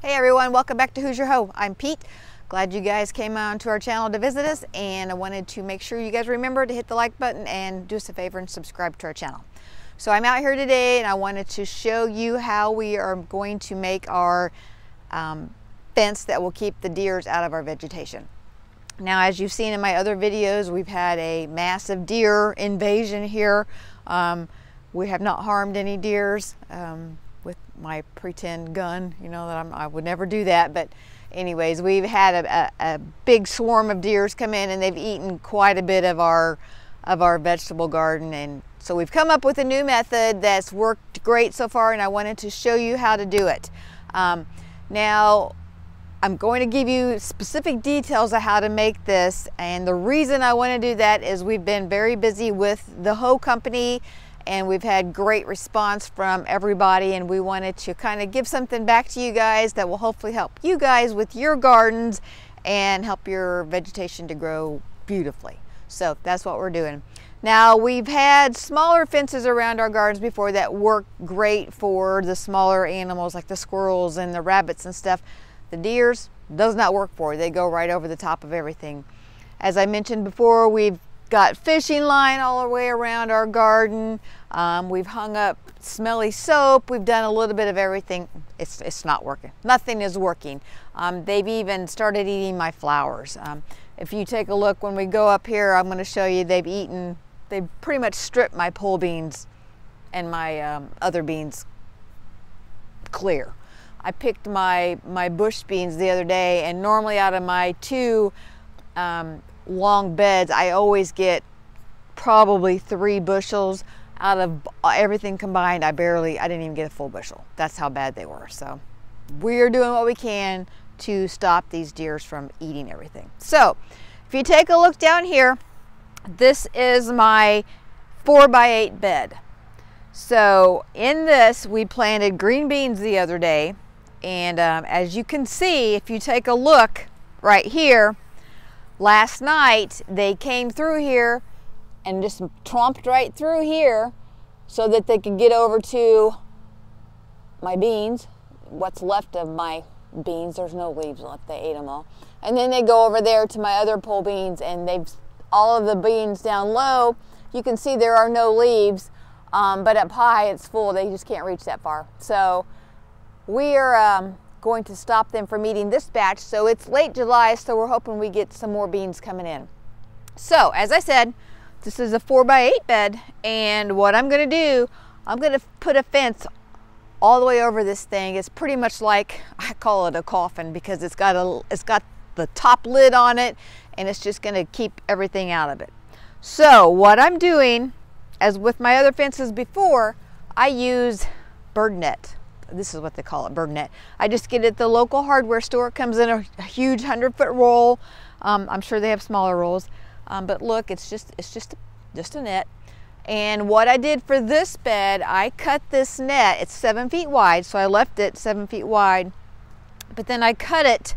Hey everyone, welcome back to Hoosier Ho. I'm Pete. Glad you guys came on to our channel to visit us, and I wanted to make sure you guys remember to hit the like button and do us a favor and subscribe to our channel. So I'm out here today and I wanted to show you how we are going to make our fence that will keep the deers out of our vegetation. Now, as you've seen in my other videos, we've had a massive deer invasion here. We have not harmed any deers with my pretend gun, you know, that I would never do that. But anyways, we've had a big swarm of deers come in, and they've eaten quite a bit of our vegetable garden. And so we've come up with a new method that's worked great so far, and I wanted to show you how to do it. Now, I'm going to give you specific details of how to make this, and the reason I want to do that is we've been very busy with the hoe company, and we've had great response from everybody, and we wanted to kind of give something back to you guys that will hopefully help you guys with your gardens and help your vegetation to grow beautifully. So that's what we're doing. Now, we've had smaller fences around our gardens before that work great for the smaller animals like the squirrels and the rabbits and stuff. The deers does not work for. They go right over the top of everything. As I mentioned before, we've got fishing line all the way around our garden. We've hung up smelly soap. We've done a little bit of everything. It's not working. Nothing is working. They've even started eating my flowers. If you take a look when we go up here, I'm going to show you they've pretty much stripped my pole beans and my other beans clear. I picked my bush beans the other day, and normally out of my two long beds, I always get probably 3 bushels. Out of everything combined, I didn't even get a full bushel. That's how bad they were. So we're doing what we can to stop these deers from eating everything. So if you take a look down here, this is my 4x8 bed. So in this, we planted green beans the other day, and as you can see, if you take a look right here, last night they came through here and just tromped right through here so that they could get over to my beans, what's left of my beans. There's no leaves left, they ate them all. And then they go over there to my other pole beans, and all of the beans down low, you can see there are no leaves, but up high it's full. They just can't reach that far. So we are going to stop them from eating this batch. So it's late July, so we're hoping we get some more beans coming in. So as I said, this is a 4x8 bed, and what I'm going to do, I'm going to put a fence all the way over this thing. It's pretty much like, I call it a coffin, because it's got the top lid on it, and it's just going to keep everything out of it. So what I'm doing, as with my other fences before, I use bird net. This is what they call it, bird net. I just get it at the local hardware store. It comes in a huge 100-foot roll. I'm sure they have smaller rolls, but look, it's just a net. And what I did for this bed, I cut this net. It's 7 feet wide, so I left it 7 feet wide, but then I cut it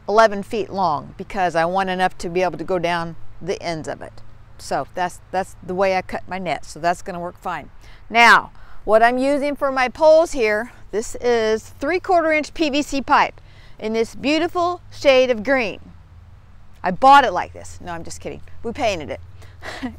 11 feet long because I want enough to be able to go down the ends of it. So that's the way I cut my net. So that's going to work fine. Now, what I'm using for my poles here, this is 3/4 inch PVC pipe in this beautiful shade of green. I bought it like this. No, I'm just kidding. We painted it.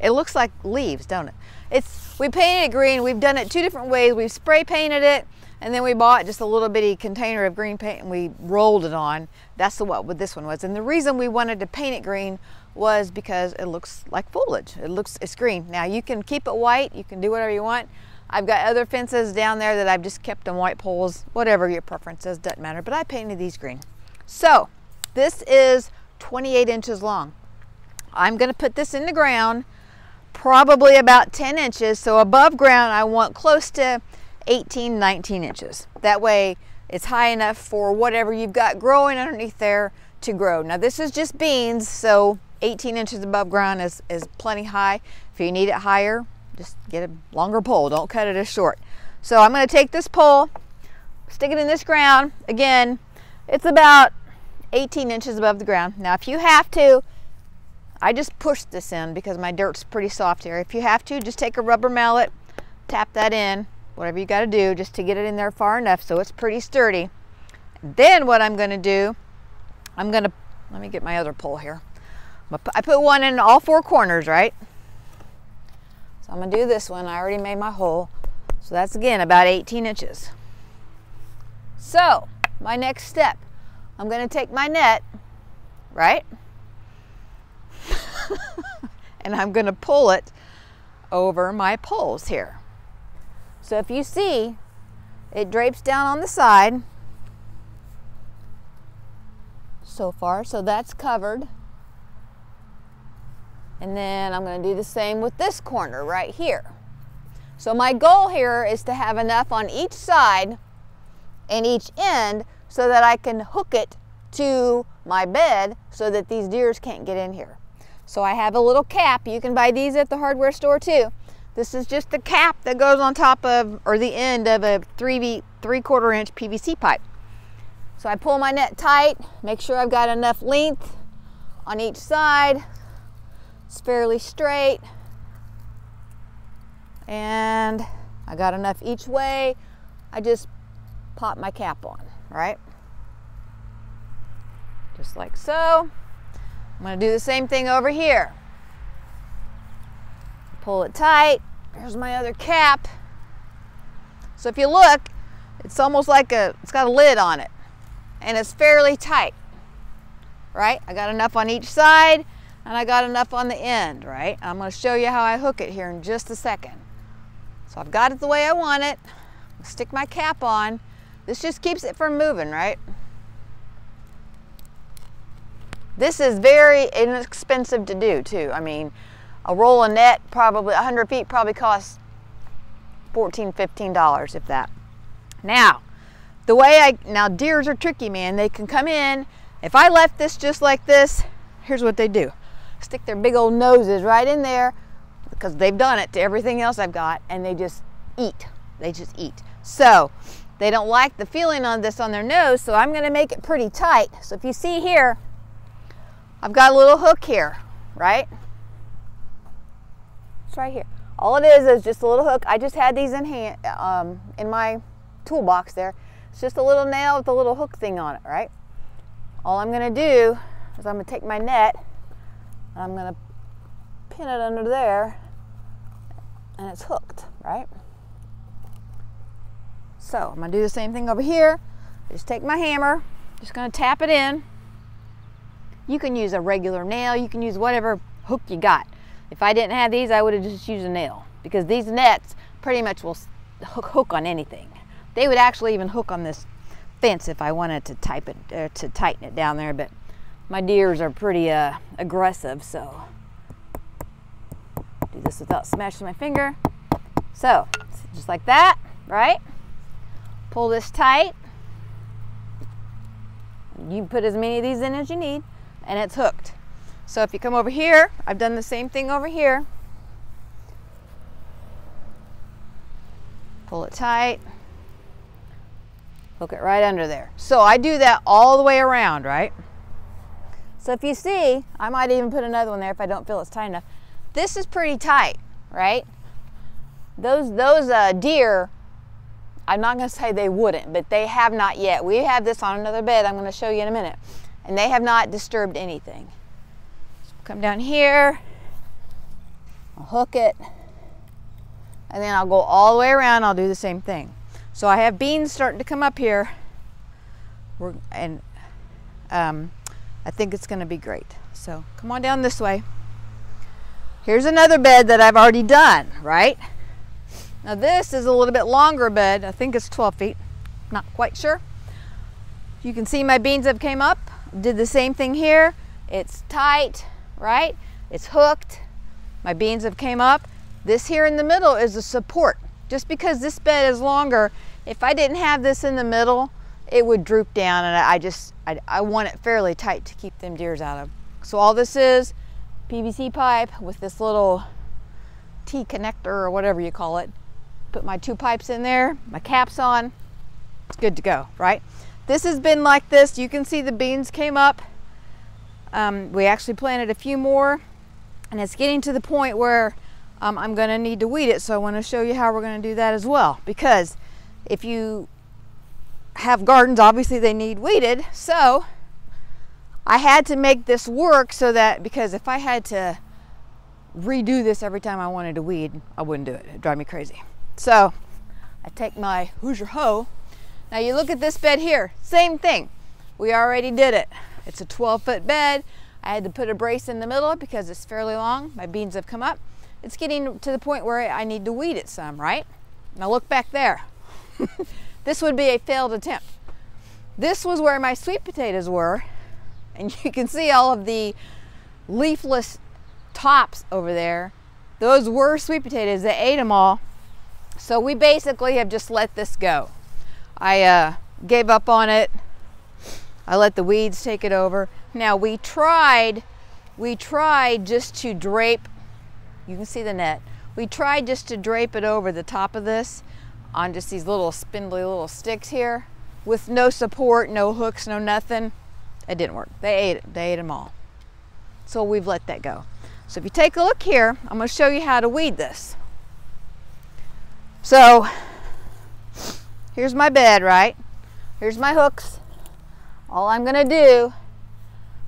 It looks like leaves, don't it? We painted it green. We've done it 2 different ways. We've spray painted it, and then we bought just a little bitty container of green paint and we rolled it on. That's what this one was. And the reason we wanted to paint it green was because it looks like foliage. It's green. Now you can keep it white. You can do whatever you want. I've got other fences down there that I've just kept on white poles. Whatever your preference is, doesn't matter. But I painted these green. So this is 28 inches long. I'm going to put this in the ground, probably about 10 inches. So above ground, I want close to 18, 19 inches. That way it's high enough for whatever you've got growing underneath there to grow. Now this is just beans, so 18 inches above ground is plenty high. If you need it higher, just get a longer pole. Don't cut it as short. So I'm going to take this pole, stick it in this ground. Again, it's about 18 inches above the ground. Now if you have to, I just pushed this in because my dirt's pretty soft here. If you have to, just take a rubber mallet, tap that in, whatever you got to do just to get it in there far enough so it's pretty sturdy. Then what I'm going to do, let me get my other pole here. I put one in all 4 corners, right? So I'm going to do this one. I already made my hole. So that's, again, about 18 inches. So my next step, I'm going to take my net, right? And I'm going to pull it over my poles here. So if you see, it drapes down on the side so far, so that's covered. And then I'm going to do the same with this corner right here. So my goal here is to have enough on each side and each end so that I can hook it to my bed so that these deers can't get in here. So I have a little cap. You can buy these at the hardware store too. This is just the cap that goes on top of, or the end of, a 3/4 inch PVC pipe. So I pull my net tight, make sure I've got enough length on each side. It's fairly straight. And I got enough each way. I just pop my cap on, right? Just like so. I'm going to do the same thing over here. Pull it tight. Here's my other cap. So if you look, it's almost like it's got a lid on it. And it's fairly tight, right? I got enough on each side and I got enough on the end, right? I'm going to show you how I hook it here in just a second. So I've got it the way I want it. Stick my cap on. This just keeps it from moving, right? This is very inexpensive to do too. I mean, a roll of net, probably 100 feet, probably costs $14, $15, if that. Now, now deers are tricky, man. They can come in. If I left this just like this, here's what they do. Stick their big old noses right in there, because they've done it to everything else I've got, and they just eat. They just eat. So they don't like the feeling on this on their nose, so I'm gonna make it pretty tight. So if you see here, I've got a little hook here, right? It's right here. All it is just a little hook. I just had these in hand, in my toolbox there. It's just a little nail with a little hook thing on it, right? All I'm gonna do is I'm gonna take my net and I'm gonna pin it under there, and it's hooked, right? So I'm gonna do the same thing over here. Just take my hammer, just gonna tap it in. You can use a regular nail, you can use whatever hook you got. If I didn't have these, I would have just used a nail, because these nets pretty much will hook on anything. They would actually even hook on this fence if I wanted to tighten it down there, but my deers are pretty aggressive, so do this without smashing my finger. So just like that, right? Pull this tight. You can put as many of these in as you need, and it's hooked. So if you come over here, I've done the same thing over here. Pull it tight. Hook it right under there. So I do that all the way around, right? So if you see, I might even put another one there if I don't feel it's tight enough. This is pretty tight, right? Those deer, I'm not going to say they wouldn't, but they have not yet. We have this on another bed I'm going to show you in a minute, and they have not disturbed anything. So come down here, I'll hook it, and then I'll go all the way around. I'll do the same thing. So I have beans starting to come up here, and I think it's going to be great. So come on down this way. Here's another bed that I've already done, right? Now this is a little bit longer bed. I think it's 12 feet. Not quite sure. You can see my beans have came up. Did the same thing here. It's tight, right? It's hooked. My beans have came up. This here in the middle is a support. Just because this bed is longer, if I didn't have this in the middle, it would droop down, and I want it fairly tight to keep them deers out of. So all this is PVC pipe with this little T connector or whatever you call it. Put my 2 pipes in there, my cap's on, it's good to go, right? This has been like this. You can see the beans came up. We actually planted a few more, and it's getting to the point where I'm going to need to weed it, so I want to show you how we're going to do that as well. Because if you have gardens, obviously they need weeded. So I had to make this work so that, because if I had to redo this every time I wanted to weed, I wouldn't do it. It'd drive me crazy. So I take my Hoosier hoe. Now you look at this bed here, same thing. We already did it. It's a 12-foot bed. I had to put a brace in the middle because it's fairly long. My beans have come up. It's getting to the point where I need to weed it some, right? Now look back there. This would be a failed attempt. This was where my sweet potatoes were, and you can see all of the leafless tops over there. Those were sweet potatoes. They ate them all. So we basically have just let this go. I gave up on it. I let the weeds take it over. Now we tried just to drape, you can see the net. We tried just to drape it over the top of this on just these little spindly little sticks here with no support, no hooks, no nothing. It didn't work. They ate it. They ate them all. So we've let that go. So if you take a look here, I'm going to show you how to weed this. So here's my bed, right? Here's my hooks. All I'm going to do,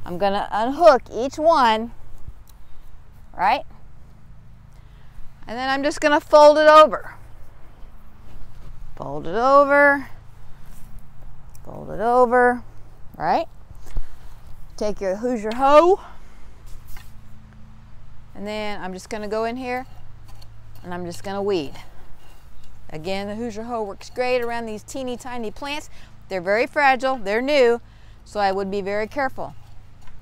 I'm going to unhook each one, right? And then I'm just going to fold it over. Fold it over. Fold it over, right? Take your Hoosier hoe. And then I'm just going to go in here and I'm just going to weed. Again, the Hoosier hoe works great around these teeny tiny plants. They're very fragile, they're new, so I would be very careful.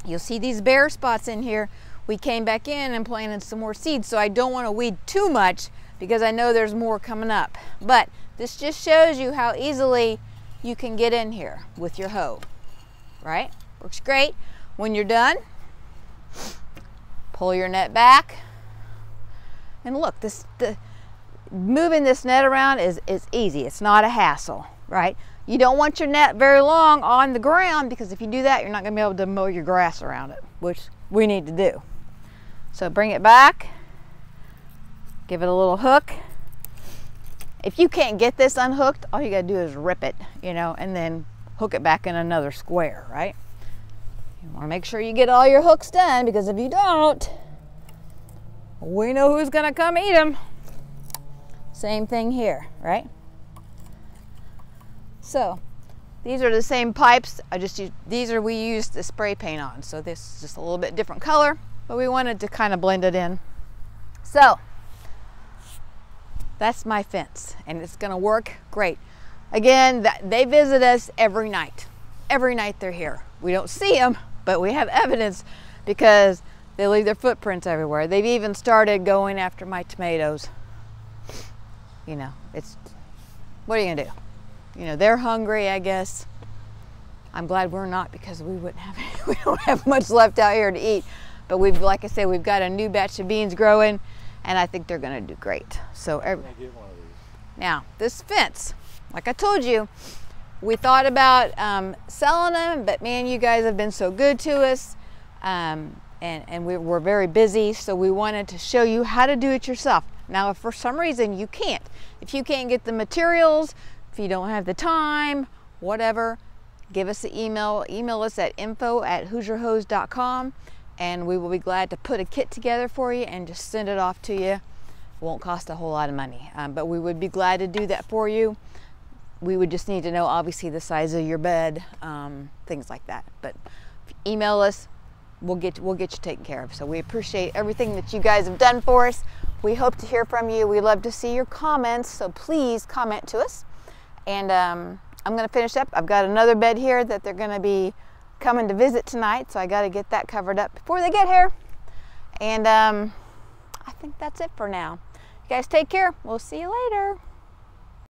You'll see these bare spots in here. We came back in and planted some more seeds, so I don't want to weed too much because I know there's more coming up. But this just shows you how easily you can get in here with your hoe, right? Works great. When you're done, pull your net back. And look, moving this net around is easy. It's not a hassle, right? You don't want your net very long on the ground because if you do that, you're not going to be able to mow your grass around it, which we need to do. So bring it back, give it a little hook. If you can't get this unhooked, all you got to do is rip it, you know, and then hook it back in another square, right? You want to make sure you get all your hooks done because if you don't, we know who's going to come eat them. Same thing here, right? So these are the same pipes. We used the spray paint on. So this is just a little bit different color, but we wanted to kind of blend it in. So that's my fence and it's gonna work great. Again, they visit us every night. Every night they're here. We don't see them, but we have evidence because they leave their footprints everywhere. They've even started going after my tomatoes. You know, what are you gonna do? You know, they're hungry, I guess. I'm glad we're not because we don't have much left out here to eat. But like I said, we've got a new batch of beans growing and I think they're gonna do great. So now this fence, like I told you, we thought about selling them, but man, you guys have been so good to us. And we're very busy, so we wanted to show you how to do it yourself. Now, if for some reason you can't, if you can't get the materials, if you don't have the time, whatever, give us an email. Email us at info@hoosierhose.com and we will be glad to put a kit together for you and just send it off to you. It won't cost a whole lot of money, but we would be glad to do that for you. We would just need to know, obviously, the size of your bed, things like that. But email us. We'll get you taken care of. So we appreciate everything that you guys have done for us. We hope to hear from you. We love to see your comments, so please comment to us. And I'm going to finish up. I've got another bed here that they're going to be coming to visit tonight, so I got to get that covered up before they get here. And I think that's it for now. You guys take care. We'll see you later.